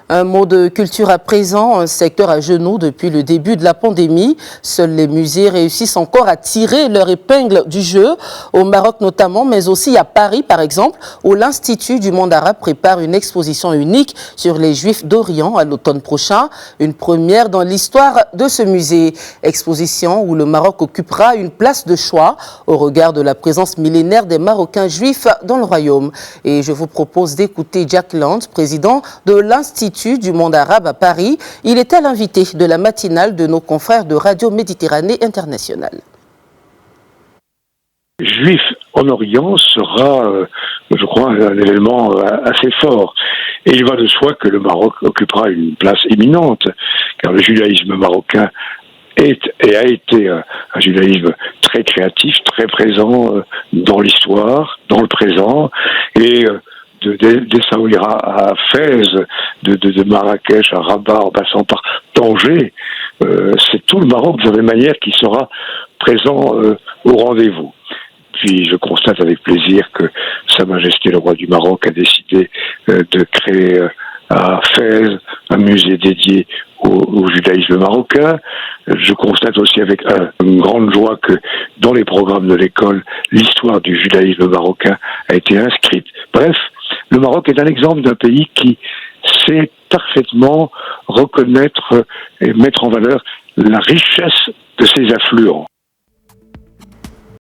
Un mot de culture à présent, un secteur à genoux depuis le début de la pandémie. Seuls les musées réussissent encore à tirer leur épingle du jeu, au Maroc notamment, mais aussi à Paris par exemple, où l'Institut du monde arabe prépare une exposition unique sur les Juifs d'Orient à l'automne prochain. Une première dans l'histoire de ce musée. Exposition où le Maroc occupera une place de choix au regard de la présence millénaire des Marocains juifs dans le royaume. Et je vous propose d'écouter Jack Land, président de l'Institut du monde arabe à Paris. Il était l'invité de la matinale de nos confrères de Radio Méditerranée Internationale. Juif en Orient sera, je crois, un événement assez fort. Et il va de soi que le Maroc occupera une place éminente, car le judaïsme marocain est et a été un judaïsme très créatif, très présent dans l'histoire, dans le présent, et d'Essaouira à Fès, de Marrakech à Rabat, en passant par Tanger, c'est tout le Maroc de la même manière qui sera présent au rendez-vous. Puis je constate avec plaisir que Sa Majesté le roi du Maroc a décidé de créer à Fès un musée dédié au judaïsme marocain. Je constate aussi avec une grande joie que dans les programmes de l'école, l'histoire du judaïsme marocain a été inscrite. Bref, le Maroc est un exemple d'un pays qui sait parfaitement reconnaître et mettre en valeur la richesse de ses affluents.